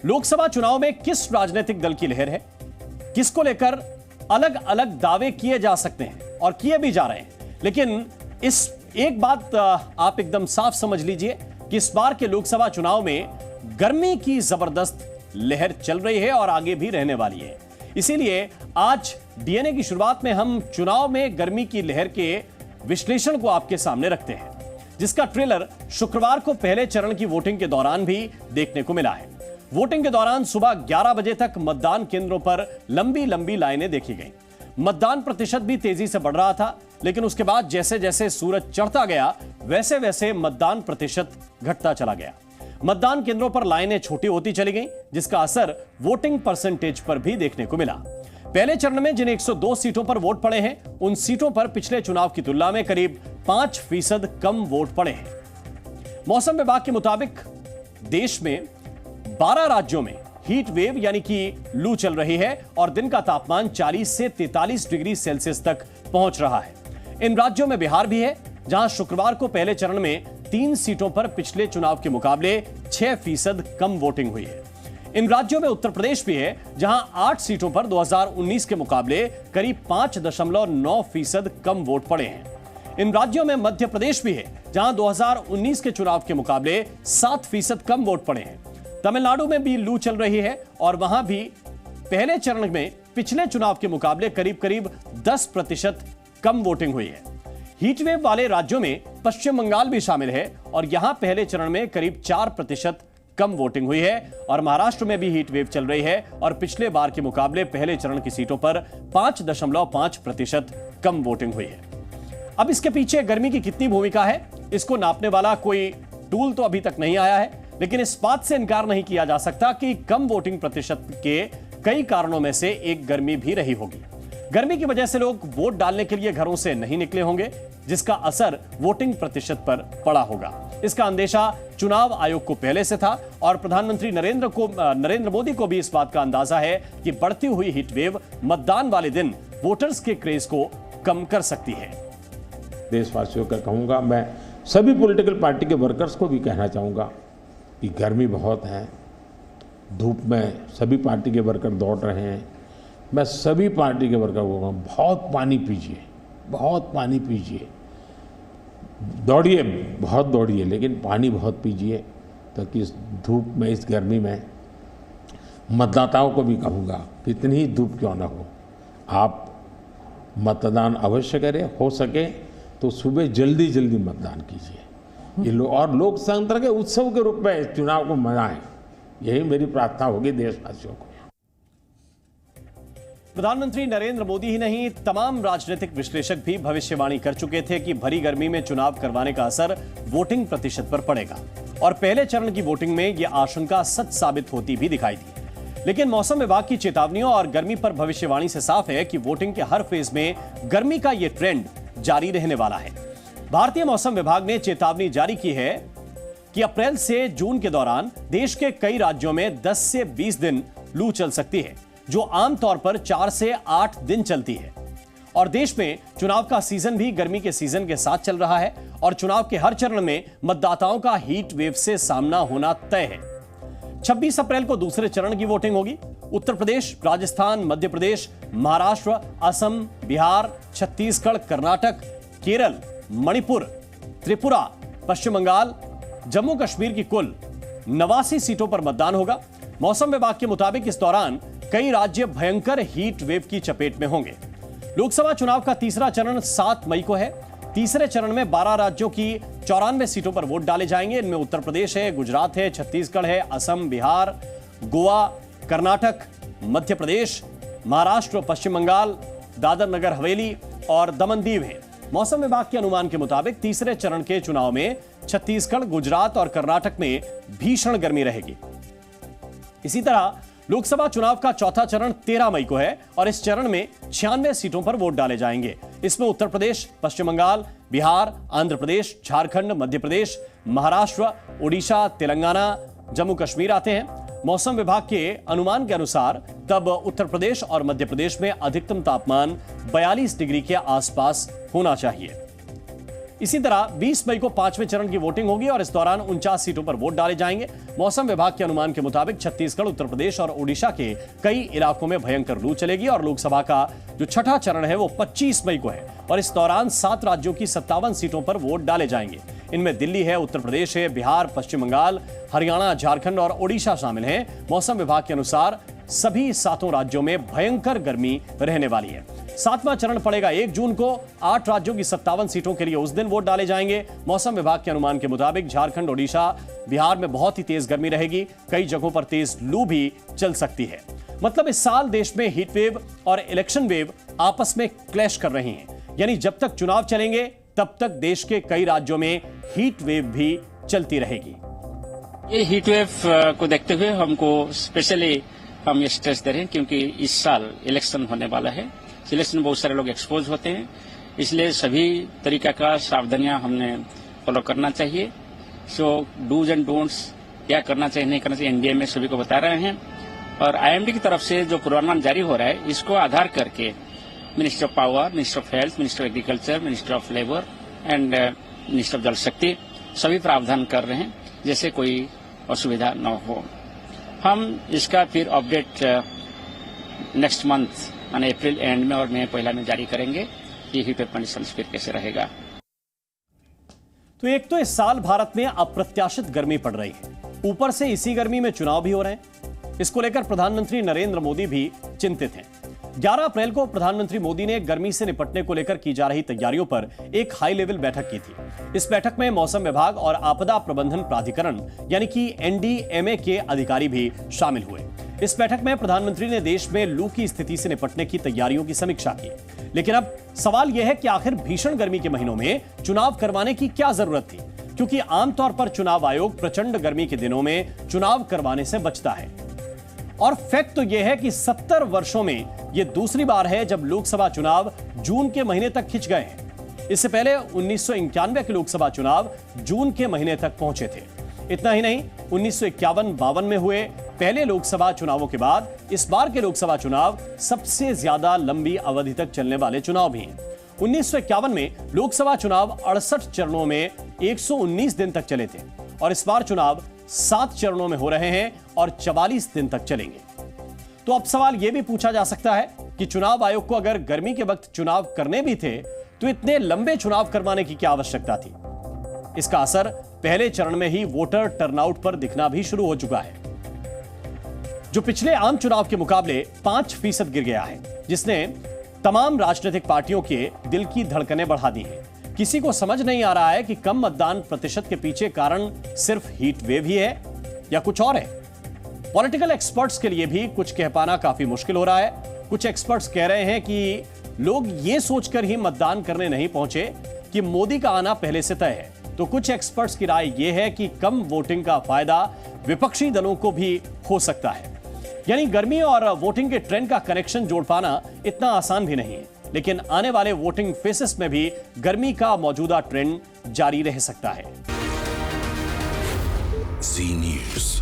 लोकसभा चुनाव में किस राजनीतिक दल की लहर है, किसको लेकर अलग अलग दावे किए जा सकते हैं और किए भी जा रहे हैं। लेकिन इस एक बात आप एकदम साफ समझ लीजिए कि इस बार के लोकसभा चुनाव में गर्मी की जबरदस्त लहर चल रही है और आगे भी रहने वाली है। इसीलिए आज डीएनए की शुरुआत में हम चुनाव में गर्मी की लहर के विश्लेषण को आपके सामने रखते हैं, जिसका ट्रेलर शुक्रवार को पहले चरण की वोटिंग के दौरान भी देखने को मिला है। वोटिंग के दौरान सुबह 11 बजे तक मतदान केंद्रों पर लंबी लंबी लाइनें देखी गईं। मतदान प्रतिशत भी तेजी से बढ़ रहा था, लेकिन उसके बाद जैसे जैसे सूरज चढ़ता गया वैसे वैसे मतदान प्रतिशत घटता चला गया। मतदान केंद्रों पर लाइनें छोटी होती चली गईं, जिसका असर वोटिंग परसेंटेज पर भी देखने को मिला। पहले चरण में जिन 102 सीटों पर वोट पड़े हैं, उन सीटों पर पिछले चुनाव की तुलना में करीब 5% कम वोट पड़े हैं। मौसम विभाग के मुताबिक देश में 12 राज्यों में हीट वेव यानी कि लू चल रही है और दिन का तापमान 40 से 43 डिग्री सेल्सियस तक पहुंच रहा है। इन राज्यों में बिहार भी है, जहां शुक्रवार को पहले चरण में 3 सीटों पर पिछले चुनाव के मुकाबले 6% कम वोटिंग हुई है। इन राज्यों में उत्तर प्रदेश भी है, जहां 8 सीटों पर 2019 के मुकाबले करीब 5.9% कम वोट पड़े हैं। इन राज्यों में मध्य प्रदेश भी है, जहां 2019 के चुनाव के मुकाबले 7% कम वोट पड़े हैं। तमिलनाडु में भी लू चल रही है और वहां भी पहले चरण में पिछले चुनाव के मुकाबले करीब करीब 10% कम वोटिंग हुई है। हीटवेव वाले राज्यों में पश्चिम बंगाल भी शामिल है और यहां पहले चरण में करीब 4% कम वोटिंग हुई है और महाराष्ट्र में भी हीट वेव चल रही है और पिछले बार के मुकाबले पहले चरण की सीटों पर 5.5% कम वोटिंग हुई है। अब इसके पीछे गर्मी की कितनी भूमिका है, इसको नापने वाला कोई टूल तो अभी तक नहीं आया है, लेकिन इस बात से इनकार नहीं किया जा सकता कि कम वोटिंग प्रतिशत के कई कारणों में से एक गर्मी भी रही होगी। गर्मी की वजह से लोग वोट डालने के लिए घरों से नहीं निकले होंगे, जिसका असर वोटिंग प्रतिशत पर पड़ा होगा। इसका अंदेशा चुनाव आयोग को पहले से था और प्रधानमंत्री नरेंद्र मोदी को भी इस बात का अंदाजा है कि बढ़ती हुई हीट वेव मतदान वाले दिन वोटर्स के क्रेज को कम कर सकती है। देशवासियों का कहूंगा, मैं सभी पॉलिटिकल पार्टी के वर्कर्स को भी कहना चाहूंगा कि गर्मी बहुत है, धूप में सभी पार्टी के वर्कर दौड़ रहे हैं। मैं सभी पार्टी के वर्कर को कहूँगा, बहुत पानी पीजिए, बहुत पानी पीजिए, दौड़िए, बहुत दौड़िए, लेकिन पानी बहुत पीजिए, ताकि इस धूप में, इस गर्मी में मतदाताओं को भी कहूँगा कि इतनी ही धूप क्यों ना हो, आप मतदान अवश्य करें। हो सके तो सुबह जल्दी जल्दी मतदान कीजिए। ये और लोकतंत्र के उत्सव के रूप में चुनाव को मनाएं, यही मेरी प्रार्थना होगी देशवासियों को। प्रधानमंत्री नरेंद्र मोदी ही नहीं, तमाम राजनीतिक विश्लेषक भी भविष्यवाणी कर चुके थे कि भरी गर्मी में चुनाव करवाने का असर वोटिंग प्रतिशत पर पड़ेगा और पहले चरण की वोटिंग में यह आशंका सच साबित होती भी दिखाई दी। लेकिन मौसम विभाग की चेतावनियों और गर्मी पर भविष्यवाणी से साफ है कि वोटिंग के हर फेज में गर्मी का यह ट्रेंड जारी रहने वाला है। भारतीय मौसम विभाग ने चेतावनी जारी की है कि अप्रैल से जून के दौरान देश के कई राज्यों में 10 से 20 दिन लू चल सकती है, जो आमतौर पर 4 से 8 दिन चलती है। और देश में चुनाव का सीजन भी गर्मी के सीजन के साथ चल रहा है और चुनाव के हर चरण में मतदाताओं का हीट वेव से सामना होना तय है। 26 अप्रैल को दूसरे चरण की वोटिंग होगी। उत्तर प्रदेश, राजस्थान, मध्य प्रदेश, महाराष्ट्र, असम, बिहार, छत्तीसगढ़, कर्नाटक, केरल, मणिपुर, त्रिपुरा, पश्चिम बंगाल, जम्मू कश्मीर की कुल 89 सीटों पर मतदान होगा। मौसम विभाग के मुताबिक इस दौरान कई राज्य भयंकर हीट वेव की चपेट में होंगे। लोकसभा चुनाव का तीसरा चरण 7 मई को है। तीसरे चरण में 12 राज्यों की 94 सीटों पर वोट डाले जाएंगे। इनमें उत्तर प्रदेश है, गुजरात है, छत्तीसगढ़ है, असम, बिहार, गोवा, कर्नाटक, मध्य प्रदेश, महाराष्ट्र, पश्चिम बंगाल, दादर नगर हवेली और दमन दीव है। मौसम विभाग के अनुमान के मुताबिक तीसरे चरण के चुनाव में छत्तीसगढ़, गुजरात और कर्नाटक में भीषण गर्मी रहेगी। इसी तरह लोकसभा चुनाव का चौथा चरण 13 मई को है और इस चरण में 96 सीटों पर वोट डाले जाएंगे। इसमें उत्तर प्रदेश, पश्चिम बंगाल, बिहार, आंध्र प्रदेश, झारखंड, मध्य प्रदेश, महाराष्ट्र, ओडिशा, तेलंगाना, जम्मू कश्मीर आते हैं। मौसम विभाग के अनुमान के अनुसार तब उत्तर प्रदेश और मध्य प्रदेश में अधिकतम तापमान 42 डिग्री के आसपास होना चाहिए। इसी तरह 20 मई को 5वें चरण की वोटिंग होगी और इस दौरान 49 सीटों पर वोट डाले जाएंगे। मौसम विभाग के अनुमान के मुताबिक छत्तीसगढ़, उत्तर प्रदेश और ओडिशा के कई इलाकों में भयंकर लू चलेगी और लोकसभा का जो छठा चरण है वो 25 मई को है और इस दौरान 7 राज्यों की 57 सीटों पर वोट डाले जाएंगे। इनमें दिल्ली है, उत्तर प्रदेश है, बिहार, पश्चिम बंगाल, हरियाणा, झारखंड और ओडिशा शामिल हैं। मौसम विभाग के अनुसार सभी 7 राज्यों में भयंकर गर्मी रहने वाली है। 7वां चरण पड़ेगा 1 जून को। 8 राज्यों की 57 सीटों के लिए उस दिन वोट डाले जाएंगे। मौसम विभाग के अनुमान के मुताबिक झारखंड, ओडिशा, बिहार में बहुत ही तेज गर्मी रहेगी। कई जगहों पर तेज लू भी चल सकती है। मतलब इस साल देश में हीट वेव और इलेक्शन वेव आपस में क्लैश कर रही हैं। यानी जब तक चुनाव चलेंगे तब तक देश के कई राज्यों में हीट वेव भी चलती रहेगी। ये हीट वेव को देखते हुए हमको स्पेशली हम ये स्ट्रेस दे रहे हैं क्योंकि इस साल इलेक्शन होने वाला है। इलेक्शन में बहुत सारे लोग एक्सपोज होते हैं, इसलिए सभी तरीका का सावधानियां हमने फॉलो करना चाहिए। सो डूज एंड डोंट्स क्या करना चाहिए, नहीं करना चाहिए, एनडीए में सभी को बता रहे हैं। और आईएमडी की तरफ से जो पूर्वानुमान जारी हो रहा है, इसको आधार करके minister of power, minister of health, minister of agriculture, minister of labour and minister of जल शक्ति सभी प्रावधान कर रहे हैं जैसे कोई असुविधा न हो। हम इसका फिर अपडेट नेक्स्ट मंथ यानी अप्रैल एंड में और मई पहला में जारी करेंगे कि हीट वेव कंडीशंस फिर कैसे रहेगा। तो एक तो इस साल भारत में अप्रत्याशित गर्मी पड़ रही है, ऊपर से इसी गर्मी में चुनाव भी हो रहे हैं। इसको लेकर प्रधानमंत्री नरेंद्र मोदी भी चिंतित हैं। 11 अप्रैल को प्रधानमंत्री मोदी ने गर्मी से निपटने को लेकर की जा रही तैयारियों पर एक हाई लेवल बैठक की थी। इस बैठक में मौसम विभाग और आपदा प्रबंधन प्राधिकरण यानी कि एनडीएमए के अधिकारी भी शामिल हुए। इस बैठक में प्रधानमंत्री ने देश में लू की स्थिति से निपटने की तैयारियों की समीक्षा की। लेकिन अब सवाल यह है कि आखिर भीषण गर्मी के महीनों में चुनाव करवाने की क्या जरूरत थी, क्योंकि आमतौर पर चुनाव आयोग प्रचंड गर्मी के दिनों में चुनाव करवाने से बचता है। और फैक्ट तो यह है कि 70 वर्षों में यह दूसरी बार है जब लोकसभा चुनाव जून के महीने तक खिंच गए हैं। इससे पहले 1991 के लोकसभा चुनाव जून के महीने तक पहुंचे थे। इतना ही नहीं, 1951-52 में हुए पहले लोकसभा चुनावों के बाद इस बार के लोकसभा चुनाव सबसे ज्यादा लंबी अवधि तक चलने वाले चुनाव भी हैं। 1951 में लोकसभा चुनाव 68 चरणों में 119 दिन तक चले थे और इस बार चुनाव 7 चरणों में हो रहे हैं और 44 दिन तक चलेंगे। तो अब सवाल यह भी पूछा जा सकता है कि चुनाव आयोग को अगर गर्मी के वक्त चुनाव करने भी थे तो इतने लंबे चुनाव करवाने की क्या आवश्यकता थी। इसका असर पहले चरण में ही वोटर टर्नआउट पर दिखना भी शुरू हो चुका है, जो पिछले आम चुनाव के मुकाबले 5% गिर गया है, जिसने तमाम राजनीतिक पार्टियों के दिल की धड़कनें बढ़ा दी हैं। किसी को समझ नहीं आ रहा है कि कम मतदान प्रतिशत के पीछे कारण सिर्फ हीट वेव ही है या कुछ और है। पॉलिटिकल एक्सपर्ट्स के लिए भी कुछ कह पाना काफी मुश्किल हो रहा है। कुछ एक्सपर्ट्स कह रहे हैं कि लोग ये सोचकर ही मतदान करने नहीं पहुंचे कि मोदी का आना पहले से तय है। तो कुछ एक्सपर्ट्स की राय यह है कि कम वोटिंग का फायदा विपक्षी दलों को भी हो सकता है। यानी गर्मी और वोटिंग के ट्रेंड का कनेक्शन जोड़ पाना इतना आसान भी नहीं है, लेकिन आने वाले वोटिंग फेसेस में भी गर्मी का मौजूदा ट्रेंड जारी रह सकता है। जी न्यूज़।